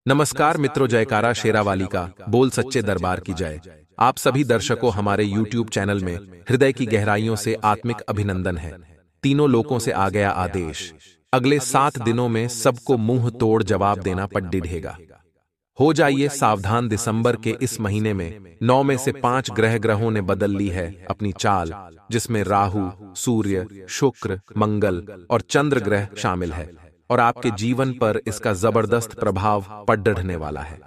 नमस्कार मित्रों, जयकारा शेरावाली का बोल सच्चे दरबार की जय। आप सभी दर्शकों हमारे YouTube चैनल में हृदय की गहराइयों से आत्मिक अभिनंदन है। तीनों लोकों से आ गया आदेश, अगले 7 दिनों में सबको मुंह तोड़ जवाब देना पड़ेगा। हो जाइए सावधान, दिसंबर के इस महीने में 9 में से 5 ग्रहों ने बदल ली है अपनी चाल, जिसमें राहु, सूर्य, शुक्र, मंगल और चंद्र ग्रह शामिल है और आपके जीवन पर इसका जबरदस्त प्रभाव पड़ने वाला है।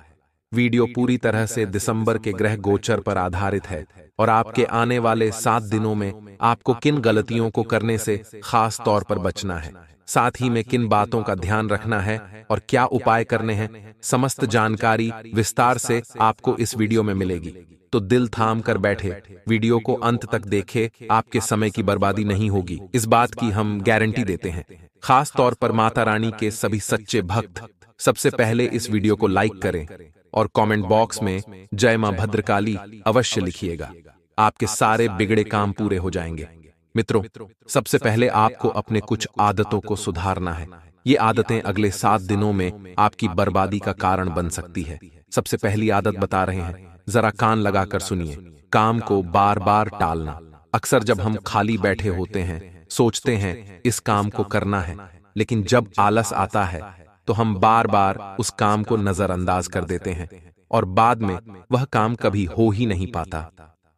वीडियो पूरी तरह से दिसंबर के ग्रह गोचर पर आधारित है और आपके आने वाले 7 दिनों में आपको किन गलतियों को करने से खास तौर पर बचना है, साथ ही में किन बातों का ध्यान रखना है और क्या उपाय करने हैं, समस्त जानकारी विस्तार से आपको इस वीडियो में मिलेगी। तो दिल थाम कर बैठे, वीडियो को अंत तक देखे, आपके समय की बर्बादी नहीं होगी, इस बात की हम गारंटी देते हैं। खास तौर पर माता रानी के सभी सच्चे भक्त सबसे पहले इस वीडियो को लाइक करें और कमेंट बॉक्स में जय मां भद्रकाली अवश्य लिखिएगा। आपके सारे बिगड़े काम पूरे हो जाएंगे। मित्रों, सबसे पहले आपको अपने कुछ आदतों को सुधारना है। ये आदतें अगले 7 दिनों में आपकी बर्बादी का कारण बन सकती है। सबसे पहली आदत बता रहे हैं, जरा कान लगाकर सुनिए। काम को बार बार टालना। अक्सर जब हम खाली बैठे होते हैं, सोचते हैं इस काम को करना है, लेकिन जब आलस आता है तो हम बार बार उस काम को नजरअंदाज कर देते हैं और बाद में वह काम कभी हो ही नहीं पाता।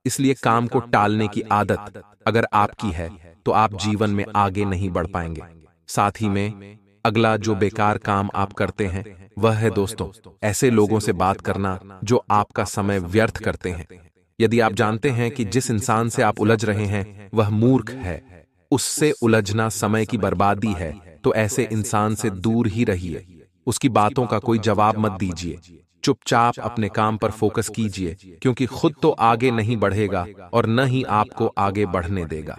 इसलिए काम को टालने की आदत अगर आपकी है तो आप जीवन में आगे नहीं बढ़ पाएंगे। साथ ही में अगला जो बेकार काम आप करते हैं वह है दोस्तों, ऐसे लोगों से बात करना जो आपका समय व्यर्थ करते हैं। यदि आप जानते हैं कि जिस इंसान से आप उलझ रहे हैं वह मूर्ख है, उससे उलझना समय की बर्बादी है, तो ऐसे इंसान से दूर ही रहिए। उसकी बातों का कोई जवाब मत दीजिए, चुपचाप अपने काम पर फोकस कीजिए, क्योंकि खुद तो आगे नहीं बढ़ेगा और न ही आपको आगे बढ़ने देगा।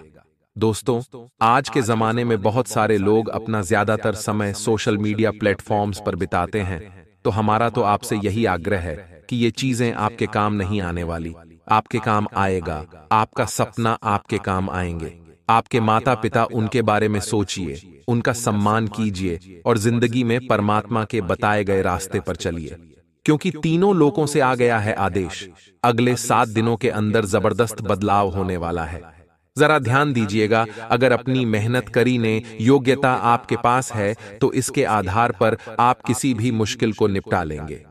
दोस्तों, आज के जमाने में बहुत सारे लोग अपना ज्यादातर समय सोशल मीडिया प्लेटफॉर्म्स पर बिताते हैं, तो हमारा तो आपसे यही आग्रह है कि ये चीजें आपके काम नहीं आने वाली, आपके काम आएगा। आपका सपना आपके काम आएंगे। आपके माता पिता, उनके बारे में सोचिए, उनका सम्मान कीजिए और जिंदगी में परमात्मा के बताए गए रास्ते पर चलिए, क्योंकि तीनों लोकों से आ गया है आदेश। अगले 7 दिनों के अंदर जबरदस्त बदलाव होने वाला है। जरा ध्यान दीजिएगा, अगर अपनी मेहनत करी ने योग्यता आपके पास है तो इसके आधार पर आप किसी भी मुश्किल को निपटा लेंगे।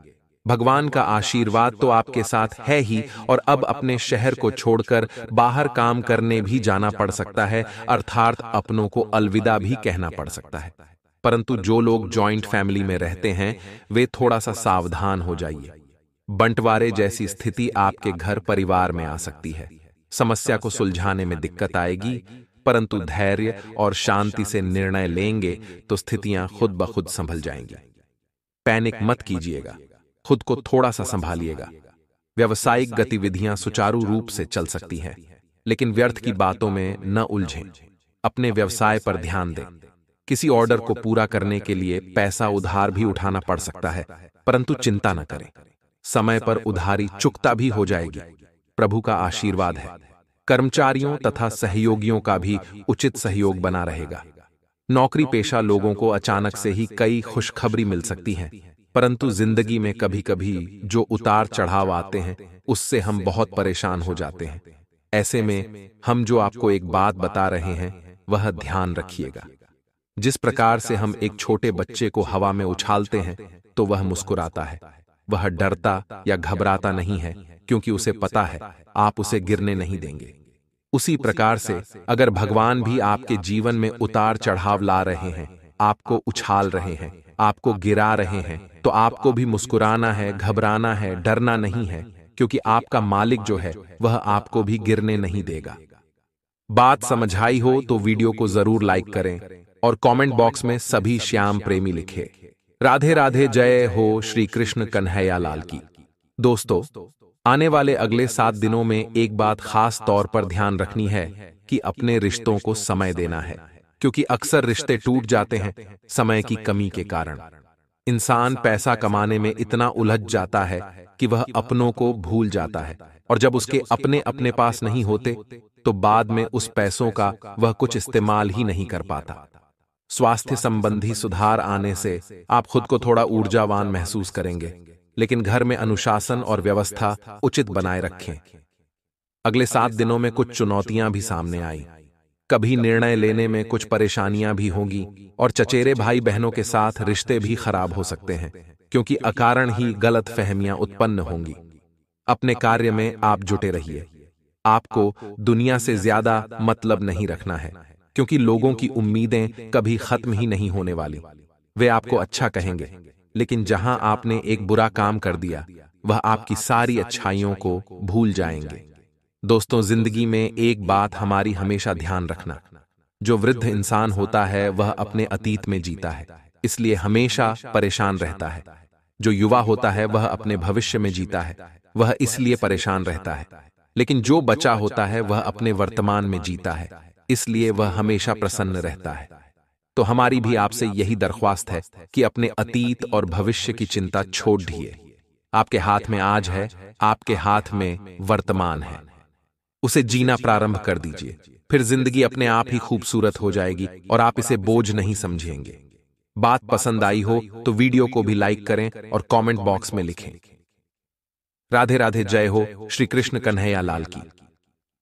भगवान का आशीर्वाद तो आपके साथ है ही, और अब अपने शहर को छोड़कर बाहर काम करने भी जाना पड़ सकता है, अर्थात अपनों को अलविदा भी कहना पड़ सकता है। परंतु जो लोग जॉइंट फैमिली में रहते हैं वे थोड़ा सा सावधान हो जाइए। बंटवारे जैसी स्थिति आपके घर परिवार में आ सकती है। समस्या को सुलझाने में दिक्कत आएगी, परंतु धैर्य और शांति से निर्णय लेंगे तो स्थितियां खुद ब खुद संभल जाएंगी। पैनिक मत कीजिएगा, खुद को थोड़ा सा संभालिएगा। व्यवसायिक गतिविधियां सुचारू रूप से चल सकती हैं, लेकिन व्यर्थ की बातों में न उलझें। अपने व्यवसाय पर ध्यान दें। किसी ऑर्डर को पूरा करने के लिए पैसा उधार भी उठाना पड़ सकता है, परंतु चिंता न करें, समय पर उधारी चुकता भी हो जाएगी। प्रभु का आशीर्वाद है। कर्मचारियों तथा सहयोगियों का भी उचित सहयोग बना रहेगा। नौकरी पेशा लोगों को अचानक से ही कई खुशखबरी मिल सकती हैं, परंतु जिंदगी में कभी कभी जो उतार चढ़ाव आते हैं उससे हम बहुत परेशान हो जाते हैं। ऐसे में हम जो आपको एक बात बता रहे हैं वह ध्यान रखिएगा। जिस प्रकार से हम एक छोटे बच्चे को हवा में उछालते हैं तो वह मुस्कुराता है, वह डरता या घबराता नहीं है, क्योंकि उसे पता है आप उसे गिरने नहीं देंगे। उसी प्रकार से अगर भगवान भी आपके जीवन में उतार चढ़ाव ला रहे हैं, आपको उछाल रहे हैं, आपको गिरा रहे हैं, तो आपको भी मुस्कुराना है, घबराना है, डरना नहीं है, क्योंकि आपका मालिक जो है वह आपको भी गिरने नहीं देगा। बात समझाई हो तो वीडियो को जरूर लाइक करें और कमेंट बॉक्स में सभी श्याम प्रेमी लिखे। राधे राधे, जय हो श्री कृष्ण कन्हैया लाल की। दोस्तों, आने वाले अगले 7 दिनों में एक बात खास तौर पर ध्यान रखनी है कि अपने रिश्तों को समय देना है, क्योंकि अक्सर रिश्ते टूट जाते हैं समय की कमी के कारण। इंसान पैसा कमाने में इतना उलझ जाता है कि वह अपनों को भूल जाता है, और जब उसके अपने अपने पास नहीं होते तो बाद में उस पैसों का वह कुछ इस्तेमाल ही नहीं कर पाता। स्वास्थ्य संबंधी सुधार आने से आप खुद को थोड़ा ऊर्जावान महसूस करेंगे, लेकिन घर में अनुशासन और व्यवस्था उचित बनाए रखें। अगले 7 दिनों में कुछ चुनौतियां भी सामने आई। कभी निर्णय लेने में कुछ परेशानियां भी होंगी और चचेरे भाई बहनों के साथ रिश्ते भी खराब हो सकते हैं, क्योंकि अकारण ही गलत फहमियां उत्पन्न होंगी। अपने कार्य में आप जुटे रहिए। आपको दुनिया से ज्यादा मतलब नहीं रखना है, क्योंकि लोगों की उम्मीदें कभी खत्म ही नहीं होने वाली। वे आपको अच्छा कहेंगे, लेकिन जहां आपने एक बुरा काम कर दिया, वह आपकी सारी अच्छाइयों को भूल जाएंगे। दोस्तों, जिंदगी में एक बात हमारी हमेशा ध्यान रखना, जो वृद्ध इंसान होता है वह अपने अतीत में जीता है, इसलिए हमेशा परेशान रहता है। जो युवा होता है वह अपने भविष्य में जीता है, वह इसलिए परेशान रहता है। लेकिन जो बचा होता है वह अपने वर्तमान में जीता है, इसलिए वह हमेशा प्रसन्न रहता है। तो हमारी भी आपसे यही दरख्वास्त है कि अपने अतीत और भविष्य की चिंता छोड़ दिए। आपके हाथ में आज है, आपके हाथ में वर्तमान है। उसे जीना प्रारंभ कर दीजिए, फिर जिंदगी अपने आप ही खूबसूरत हो जाएगी और आप इसे बोझ नहीं समझेंगे। बात पसंद आई हो तो वीडियो को भी लाइक करें और कमेंट बॉक्स में लिखें। राधे राधे। जय हो श्री कृष्ण कन्हैया लाल की।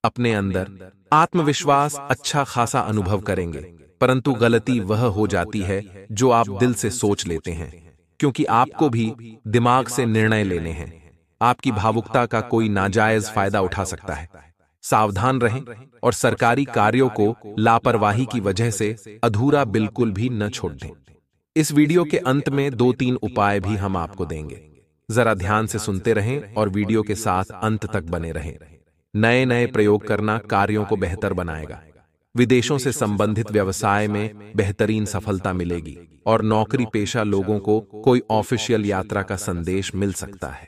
अपने अंदर आत्मविश्वास अच्छा खासा अनुभव करेंगे, परंतु गलती वह हो जाती है जो आप दिल से सोच लेते हैं, क्योंकि आपको भी दिमाग से निर्णय लेने हैं। आपकी भावुकता का कोई नाजायज फायदा उठा सकता है। सावधान रहें और सरकारी कार्यों को लापरवाही की वजह से अधूरा बिल्कुल भी न छोड़ दें। इस वीडियो के अंत में 2-3 उपाय भी हम आपको देंगे। जरा ध्यान से सुनते रहें और वीडियो के साथ अंत तक बने रहें। नए नए प्रयोग करना कार्यों को बेहतर बनाएगा। विदेशों से संबंधित व्यवसाय में बेहतरीन सफलता मिलेगी और नौकरी पेशा लोगों को कोई ऑफिशियल यात्रा का संदेश मिल सकता है।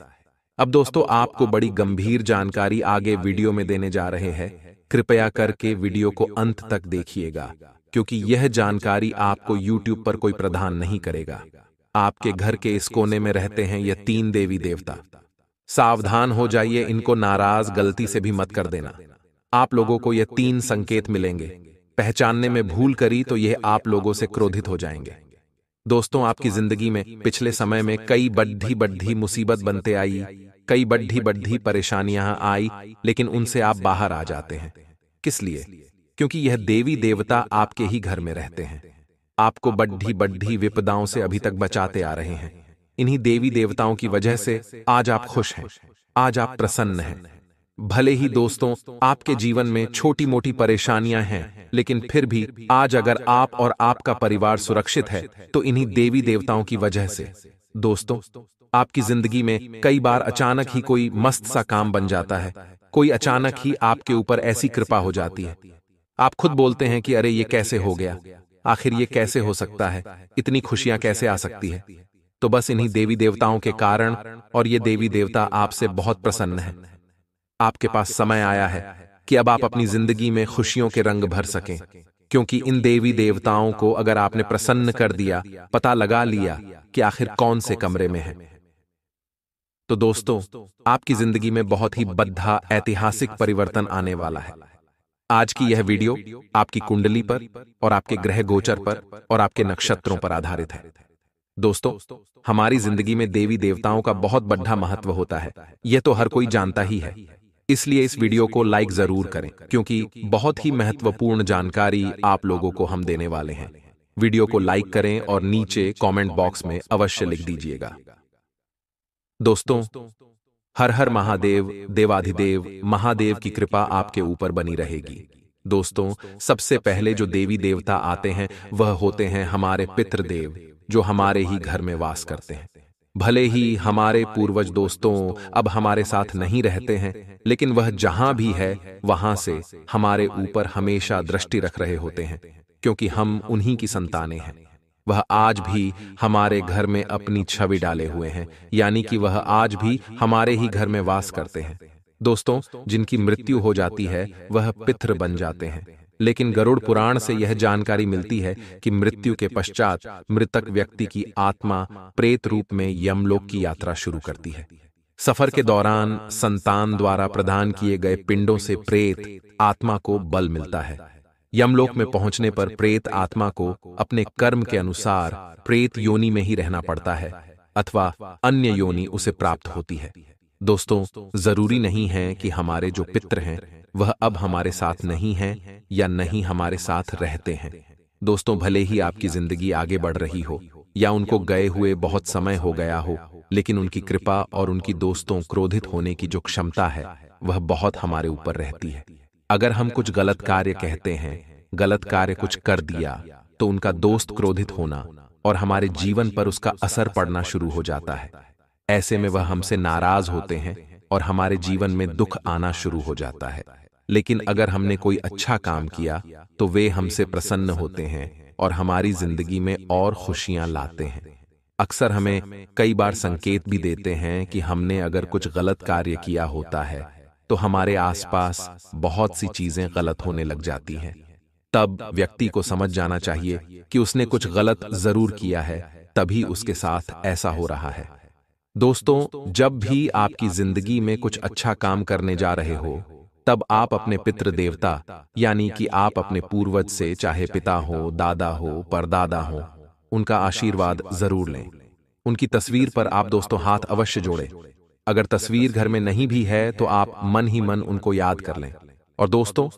अब दोस्तों, आपको बड़ी गंभीर जानकारी आगे वीडियो में देने जा रहे हैं। कृपया करके वीडियो को अंत तक देखिएगा, क्योंकि यह जानकारी आपको YouTube पर कोई प्रदान नहीं करेगा। आपके घर के इस कोने में रहते हैं ये 3 देवी देवता। सावधान हो जाइए, इनको नाराज गलती से भी मत कर देना। आप लोगों को ये 3 संकेत मिलेंगे। पहचानने में भूल करी तो यह आप लोगों से क्रोधित हो जाएंगे। दोस्तों, आपकी जिंदगी में पिछले समय में कई बड़ी मुसीबत बनते आई, कई बड़ी परेशानियां आई, लेकिन उनसे आप बाहर आ जाते हैं। किस लिए? क्योंकि यह देवी देवता आपके ही घर में रहते हैं। आपको बड़ी विपदाओं से अभी तक बचाते आ रहे हैं। इन्हीं देवी देवताओं की वजह से आज आप खुश हैं, आज आप प्रसन्न हैं। भले ही दोस्तों आपके जीवन में छोटी मोटी परेशानियां हैं, लेकिन फिर भी आज अगर आप और आपका परिवार सुरक्षित है तो इन्हीं देवी देवताओं की वजह से। दोस्तों, आपकी जिंदगी में कई बार अचानक ही कोई मस्त सा काम बन जाता है। कोई अचानक ही आपके ऊपर ऐसी कृपा हो जाती है, आप खुद बोलते हैं कि अरे ये कैसे हो गया, आखिर ये कैसे हो सकता है, इतनी खुशियां कैसे आ सकती है। तो बस इन्हीं देवी देवताओं के कारण, और ये देवी देवता आपसे बहुत प्रसन्न है। आपके पास समय आया है कि अब आप अपनी जिंदगी में खुशियों के रंग भर सकें, क्योंकि इन देवी देवताओं को अगर आपने प्रसन्न कर दिया, पता लगा लिया कि आखिर कौन से कमरे में है, तो दोस्तों आपकी जिंदगी में बहुत ही बड़ा ऐतिहासिक परिवर्तन आने वाला है। आज की यह वीडियो आपकी कुंडली पर और आपके ग्रह गोचर पर और आपके नक्षत्रों पर आधारित है। दोस्तों, हमारी जिंदगी में देवी देवताओं का बहुत बड़ा महत्व होता है, यह तो हर कोई जानता ही है। इसलिए इस वीडियो को लाइक जरूर करें, क्योंकि बहुत ही महत्वपूर्ण जानकारी आप लोगों को हम देने वाले हैं। वीडियो को लाइक करें और नीचे कमेंट बॉक्स में अवश्य लिख दीजिएगा। दोस्तों, हर हर महादेव, देवाधिदेव महादेव की कृपा आपके ऊपर बनी रहेगी। दोस्तों, सबसे पहले जो देवी देवता आते हैं वह होते हैं हमारे पितृदेव, जो हमारे ही घर में वास करते हैं। भले ही हमारे पूर्वज दोस्तों अब हमारे साथ नहीं रहते हैं, लेकिन वह जहां भी है वहां से हमारे ऊपर हमेशा दृष्टि रख रहे होते हैं, क्योंकि हम उन्हीं की संतानें हैं। वह आज भी हमारे घर में अपनी छवि डाले हुए हैं, यानी कि वह आज भी हमारे ही घर में वास करते हैं। दोस्तों, जिनकी मृत्यु हो जाती है वह पितृ बन जाते हैं, लेकिन गरुड़ पुराण से यह जानकारी मिलती है कि मृत्यु के पश्चात मृतक व्यक्ति की आत्मा प्रेत रूप में यमलोक की यात्रा शुरू करती है। सफर के दौरान संतान द्वारा प्रदान किए गए पिंडों से प्रेत आत्मा को बल मिलता है। यमलोक में पहुंचने पर प्रेत आत्मा को अपने कर्म के अनुसार प्रेत योनि में ही रहना पड़ता है अथवा अन्य योनि उसे प्राप्त होती है। दोस्तों, जरूरी नहीं है कि हमारे जो पितृ हैं वह अब हमारे साथ नहीं हैं या नहीं हमारे साथ रहते हैं। दोस्तों, भले ही आपकी जिंदगी आगे बढ़ रही हो या उनको गए हुए बहुत समय हो गया हो, लेकिन उनकी कृपा और उनकी दोस्तों क्रोधित होने की जो क्षमता है वह बहुत हमारे ऊपर रहती है। अगर हम कुछ गलत कार्य कहते हैं, गलत कार्य कुछ कर दिया, तो उनका दोस्त क्रोधित होना और हमारे जीवन पर उसका असर पड़ना शुरू हो जाता है। ऐसे में वह हमसे नाराज होते हैं और हमारे जीवन में दुख आना शुरू हो जाता है। लेकिन अगर हमने कोई अच्छा काम किया तो वे हमसे प्रसन्न होते हैं और हमारी जिंदगी में और खुशियां लाते हैं। अक्सर हमें कई बार संकेत भी देते हैं कि हमने अगर कुछ गलत कार्य किया होता है तो हमारे आसपास बहुत सी चीजें गलत होने लग जाती हैं। तब व्यक्ति को समझ जाना चाहिए कि उसने कुछ गलत जरूर किया है, तभी उसके साथ ऐसा हो रहा है। दोस्तों, जब भी आपकी जिंदगी में कुछ अच्छा काम करने जा रहे हो, तब आप अपने पितृ देवता यानी कि आप अपने पूर्वज से, चाहे पिता हो, दादा हो, परदादा हो, उनका आशीर्वाद जरूर लें। उनकी तस्वीर पर आप दोस्तों हाथ अवश्य जोड़ें। अगर तस्वीर घर में नहीं भी है तो आप मन ही मन उनको याद कर लें। और दोस्तों,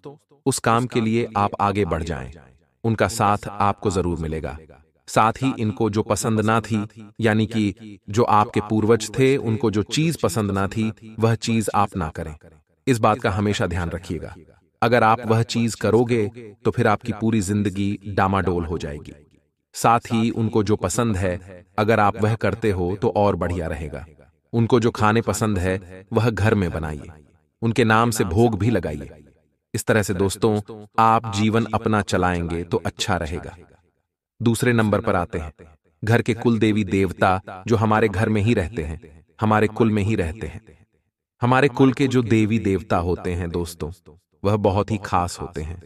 उस काम के लिए आप आगे बढ़ जाएं। उनका साथ आपको जरूर मिलेगा। साथ ही इनको जो पसंद ना थी, यानी कि जो आपके पूर्वज थे उनको जो चीज पसंद ना थी, वह चीज आप ना करें। इस बात का हमेशा ध्यान रखिएगा। अगर आप वह चीज करोगे तो फिर आपकी पूरी जिंदगी डामाडोल हो जाएगी। साथ ही उनको जो पसंद है, अगर आप वह करते हो तो और बढ़िया रहेगा। उनको जो खाने पसंद है वह घर में बनाइए। उनके नाम से भोग भी लगाइए। इस तरह से दोस्तों, आप जीवन अपना चलाएंगे तो अच्छा रहेगा। दूसरे नंबर पर आते हैं घर के कुल देवी देवता, जो हमारे घर में ही रहते हैं, हमारे कुल में ही रहते हैं। हमारे कुल के जो देवी देवता होते हैं दोस्तों, वह बहुत ही खास होते हैं।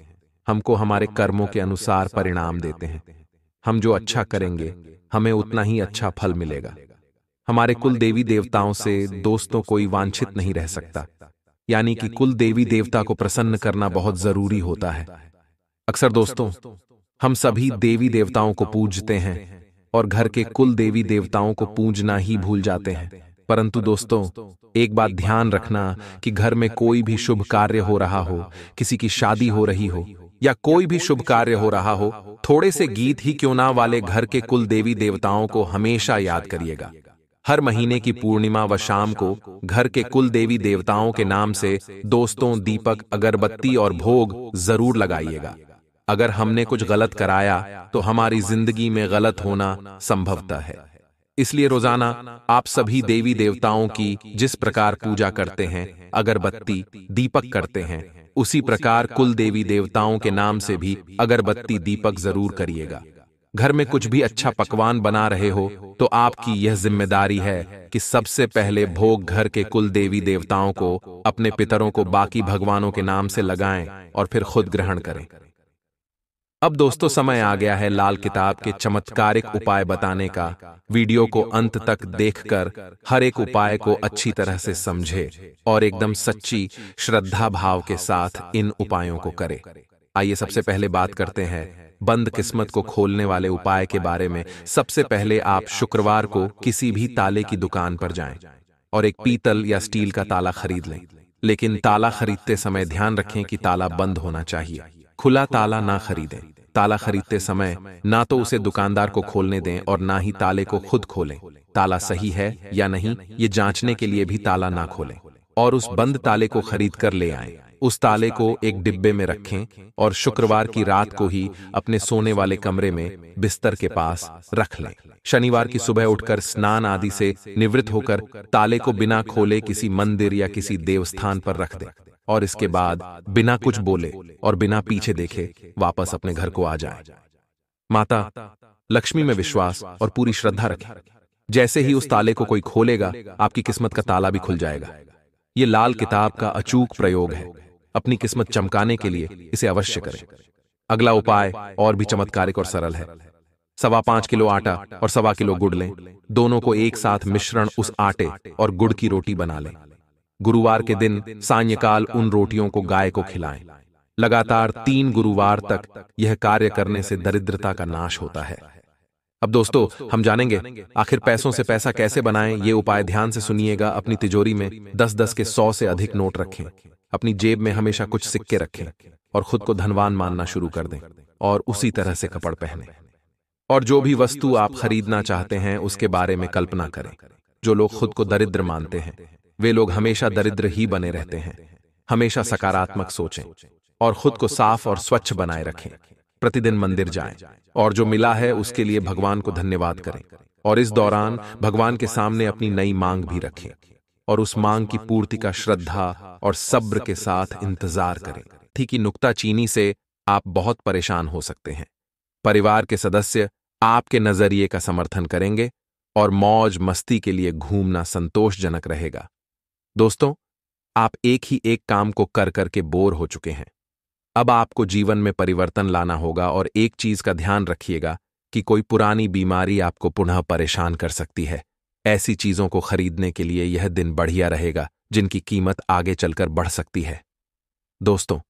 हमको हमारे कर्मों के अनुसार परिणाम देते हैं। हम जो अच्छा करेंगे हमें उतना ही अच्छा फल मिलेगा। हमारे कुल देवी देवताओं से दोस्तों कोई वांछित नहीं रह सकता, यानी कि कुल देवी देवता को प्रसन्न करना बहुत जरूरी होता है। अक्सर दोस्तों, हम सभी देवी देवताओं को पूजते हैं और घर के कुल देवी देवताओं को पूजना ही भूल जाते हैं। परंतु दोस्तों, एक बात ध्यान रखना कि घर में कोई भी शुभ कार्य हो रहा हो, किसी की शादी हो रही हो या कोई भी शुभ कार्य हो रहा हो, थोड़े से गीत ही क्यों ना वाले घर के कुल देवी देवताओं को हमेशा याद करिएगा। हर महीने की पूर्णिमा व शाम को घर के कुल देवी देवताओं के नाम से दोस्तों दीपक, अगरबत्ती और भोग जरूर लगाइएगा। अगर हमने कुछ गलत कराया तो हमारी जिंदगी में गलत होना संभवतः है। इसलिए रोजाना आप सभी देवी देवताओं की जिस प्रकार पूजा करते हैं, अगरबत्ती दीपक करते हैं, उसी प्रकार कुल देवी देवताओं के नाम से भी अगरबत्ती दीपक जरूर करिएगा। घर में कुछ भी अच्छा पकवान बना रहे हो तो आपकी यह जिम्मेदारी है कि सबसे पहले भोग घर के कुल देवी देवताओं को, अपने पितरों को बाकी भगवानों के नाम से लगाएं और फिर खुद ग्रहण करें। अब दोस्तों, समय आ गया है लाल किताब के चमत्कारिक उपाय बताने का। वीडियो को अंत तक देखकर हर एक उपाय को अच्छी तरह से समझे और एकदम सच्ची श्रद्धा भाव के साथ इन उपायों को करे। आइए सबसे पहले बात करते हैं बंद किस्मत को खोलने वाले उपाय के बारे में। सबसे पहले आप शुक्रवार को किसी भी ताले की दुकान पर जाएं और एक पीतल या स्टील का ताला खरीद लें। लेकिन ताला खरीदते समय ध्यान रखें कि ताला बंद होना चाहिए। खुला ताला ना खरीदें। ताला खरीदते समय ना तो उसे दुकानदार को खोलने दें और ना ही ताले को खुद खोलें। ताला सही है या नहीं ये जांचने के लिए भी ताला ना खोलें और उस बंद ताले को खरीद कर ले आएं। उस ताले को एक डिब्बे में रखें और शुक्रवार की रात को ही अपने सोने वाले कमरे में बिस्तर के पास रख लें। शनिवार की सुबह उठकर स्नान आदि से निवृत्त होकर ताले को बिना खोले किसी मंदिर या किसी देवस्थान पर रख दें और इसके बाद बिना कुछ बोले और बिना पीछे देखे वापस अपने घर को आ जाएं। माता लक्ष्मी में विश्वास और पूरी श्रद्धा रखें। जैसे ही उस ताले को कोई खोलेगा, आपकी किस्मत का ताला भी खुल जाएगा। ये लाल किताब का अचूक प्रयोग है। अपनी किस्मत चमकाने के लिए इसे अवश्य करें। अगला उपाय और भी चमत्कारिक और सरल है। 5.25 किलो आटा और 1.25 किलो गुड़ लें। दोनों को एक साथ मिश्रण उस आटे और गुड़ की रोटी बना लें। गुरुवार के दिन सायंकाल उन रोटियों को गाय को खिलाएं। लगातार 3 गुरुवार तक यह कार्य करने से दरिद्रता का नाश होता है। अब दोस्तों, हम जानेंगे आखिर पैसों से पैसा कैसे बनाएं। ये उपाय ध्यान से सुनिएगा। अपनी तिजोरी में 10-10 के 100 से अधिक नोट रखें। अपनी जेब में हमेशा कुछ सिक्के रखें और खुद को धनवान मानना शुरू कर दें और उसी तरह से कपड़ पहने। और जो भी वस्तु आप खरीदना चाहते हैं उसके बारे में कल्पना करें। जो लोग खुद को दरिद्र मानते हैं वे लोग हमेशा दरिद्र ही बने रहते हैं। हमेशा सकारात्मक सोचें और खुद को साफ और स्वच्छ बनाए रखें। प्रतिदिन मंदिर जाएं और जो मिला है उसके लिए भगवान को धन्यवाद करें। और इस दौरान भगवान के सामने अपनी नई मांग भी रखें और उस मांग की पूर्ति का श्रद्धा और सब्र के साथ इंतजार करें। ठीक ही नुक्ताचीनी से आप बहुत परेशान हो सकते हैं। परिवार के सदस्य आपके नजरिए का समर्थन करेंगे और मौज मस्ती के लिए घूमना संतोषजनक रहेगा। दोस्तों, आप एक ही एक काम को कर करके बोर हो चुके हैं। अब आपको जीवन में परिवर्तन लाना होगा और एक चीज का ध्यान रखिएगा कि कोई पुरानी बीमारी आपको पुनः परेशान कर सकती है। ऐसी चीजों को खरीदने के लिए यह दिन बढ़िया रहेगा जिनकी कीमत आगे चलकर बढ़ सकती है। दोस्तों,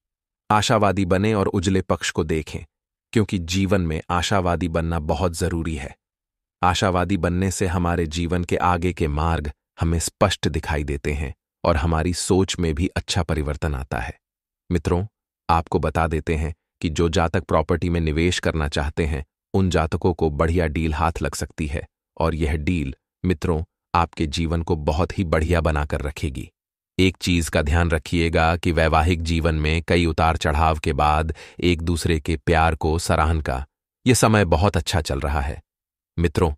आशावादी बने और उजले पक्ष को देखें, क्योंकि जीवन में आशावादी बनना बहुत जरूरी है। आशावादी बनने से हमारे जीवन के आगे के मार्ग हमें स्पष्ट दिखाई देते हैं और हमारी सोच में भी अच्छा परिवर्तन आता है। मित्रों, आपको बता देते हैं कि जो जातक प्रॉपर्टी में निवेश करना चाहते हैं उन जातकों को बढ़िया डील हाथ लग सकती है और यह डील मित्रों आपके जीवन को बहुत ही बढ़िया बनाकर रखेगी। एक चीज का ध्यान रखिएगा कि वैवाहिक जीवन में कई उतार चढ़ाव के बाद एक दूसरे के प्यार को सराहन का यह समय बहुत अच्छा चल रहा है। मित्रों,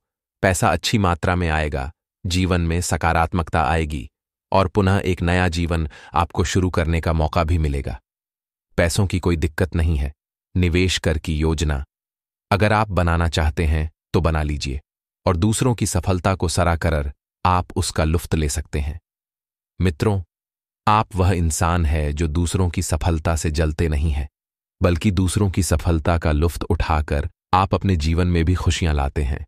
पैसा अच्छी मात्रा में आएगा, जीवन में सकारात्मकता आएगी और पुनः एक नया जीवन आपको शुरू करने का मौका भी मिलेगा। पैसों की कोई दिक्कत नहीं है। निवेश कर की योजना अगर आप बनाना चाहते हैं तो बना लीजिए और दूसरों की सफलता को सराहकर आप उसका लुत्फ ले सकते हैं। मित्रों, आप वह इंसान है जो दूसरों की सफलता से जलते नहीं है, बल्कि दूसरों की सफलता का लुत्फ उठाकर आप अपने जीवन में भी खुशियां लाते हैं।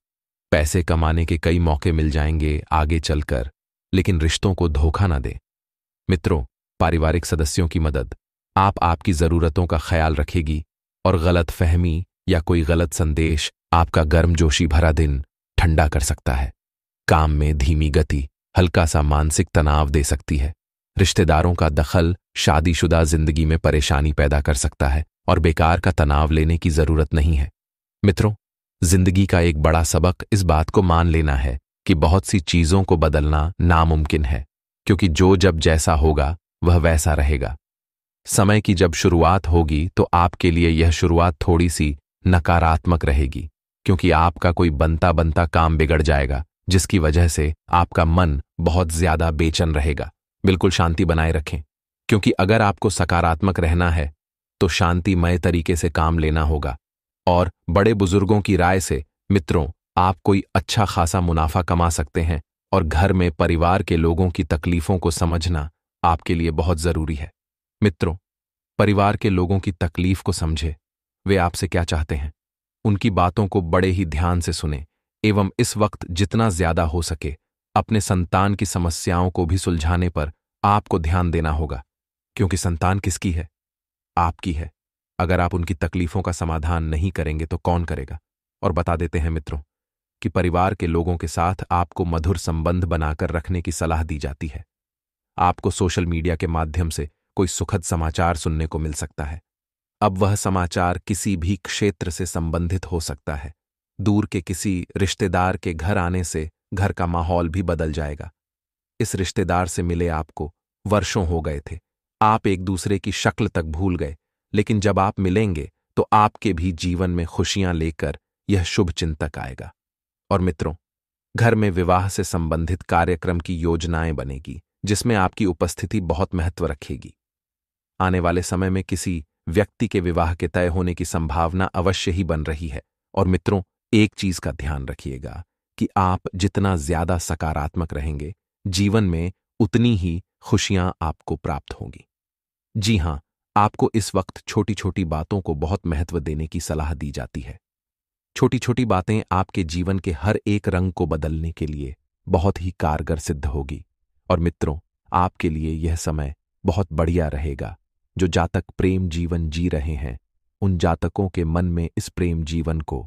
पैसे कमाने के कई मौके मिल जाएंगे आगे चलकर, लेकिन रिश्तों को धोखा ना दें। मित्रों, पारिवारिक सदस्यों की मदद आपकी जरूरतों का ख्याल रखेगी और गलत फहमी या कोई गलत संदेश आपका गर्मजोशी भरा दिन ठंडा कर सकता है। काम में धीमी गति हल्का सा मानसिक तनाव दे सकती है। रिश्तेदारों का दखल शादीशुदा जिंदगी में परेशानी पैदा कर सकता है और बेकार का तनाव लेने की जरूरत नहीं है। मित्रों, जिंदगी का एक बड़ा सबक इस बात को मान लेना है कि बहुत सी चीजों को बदलना नामुमकिन है, क्योंकि जो जब जैसा होगा वह वैसा रहेगा। समय की जब शुरुआत होगी तो आपके लिए यह शुरुआत थोड़ी सी नकारात्मक रहेगी, क्योंकि आपका कोई बनता बनता काम बिगड़ जाएगा जिसकी वजह से आपका मन बहुत ज्यादा बेचैन रहेगा। बिल्कुल शांति बनाए रखें, क्योंकि अगर आपको सकारात्मक रहना है तो शांतिमय तरीके से काम लेना होगा। और बड़े बुजुर्गों की राय से मित्रों आप कोई अच्छा खासा मुनाफा कमा सकते हैं और घर में परिवार के लोगों की तकलीफों को समझना आपके लिए बहुत जरूरी है। मित्रों, परिवार के लोगों की तकलीफ को समझे, वे आपसे क्या चाहते हैं, उनकी बातों को बड़े ही ध्यान से सुने एवं इस वक्त जितना ज्यादा हो सके अपने संतान की समस्याओं को भी सुलझाने पर आपको ध्यान देना होगा, क्योंकि संतान किसकी है? आपकी है। अगर आप उनकी तकलीफों का समाधान नहीं करेंगे तो कौन करेगा? और बता देते हैं मित्रों कि परिवार के लोगों के साथ आपको मधुर संबंध बनाकर रखने की सलाह दी जाती है। आपको सोशल मीडिया के माध्यम से कोई सुखद समाचार सुनने को मिल सकता है। अब वह समाचार किसी भी क्षेत्र से संबंधित हो सकता है। दूर के किसी रिश्तेदार के घर आने से घर का माहौल भी बदल जाएगा। इस रिश्तेदार से मिले आपको वर्षों हो गए थे, आप एक दूसरे की शक्ल तक भूल गए, लेकिन जब आप मिलेंगे तो आपके भी जीवन में खुशियां लेकर यह शुभ चिंतक आएगा। और मित्रों, घर में विवाह से संबंधित कार्यक्रम की योजनाएं बनेगी, जिसमें आपकी उपस्थिति बहुत महत्व रखेगी। आने वाले समय में किसी व्यक्ति के विवाह के तय होने की संभावना अवश्य ही बन रही है। और मित्रों, एक चीज का ध्यान रखिएगा कि आप जितना ज्यादा सकारात्मक रहेंगे, जीवन में उतनी ही खुशियां आपको प्राप्त होंगी। जी हां, आपको इस वक्त छोटी छोटी बातों को बहुत महत्व देने की सलाह दी जाती है। छोटी छोटी बातें आपके जीवन के हर एक रंग को बदलने के लिए बहुत ही कारगर सिद्ध होगी। और मित्रों, आपके लिए यह समय बहुत बढ़िया रहेगा, जो जातक प्रेम जीवन जी रहे हैं, उन जातकों के मन में इस प्रेम जीवन को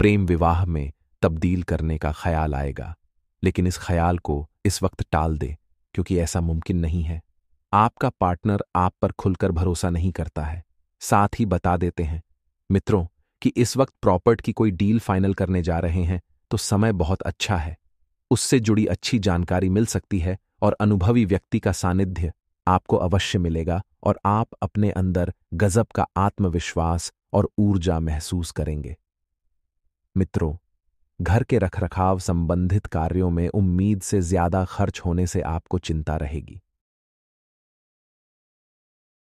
प्रेम विवाह में तब्दील करने का ख्याल आएगा, लेकिन इस ख्याल को इस वक्त टाल दे, क्योंकि ऐसा मुमकिन नहीं है। आपका पार्टनर आप पर खुलकर भरोसा नहीं करता है। साथ ही बता देते हैं मित्रों कि इस वक्त प्रॉपर्टी की कोई डील फाइनल करने जा रहे हैं तो समय बहुत अच्छा है। उससे जुड़ी अच्छी जानकारी मिल सकती है और अनुभवी व्यक्ति का सानिध्य आपको अवश्य मिलेगा और आप अपने अंदर गजब का आत्मविश्वास और ऊर्जा महसूस करेंगे। मित्रों, घर के रखरखाव संबंधित कार्यों में उम्मीद से ज्यादा खर्च होने से आपको चिंता रहेगी।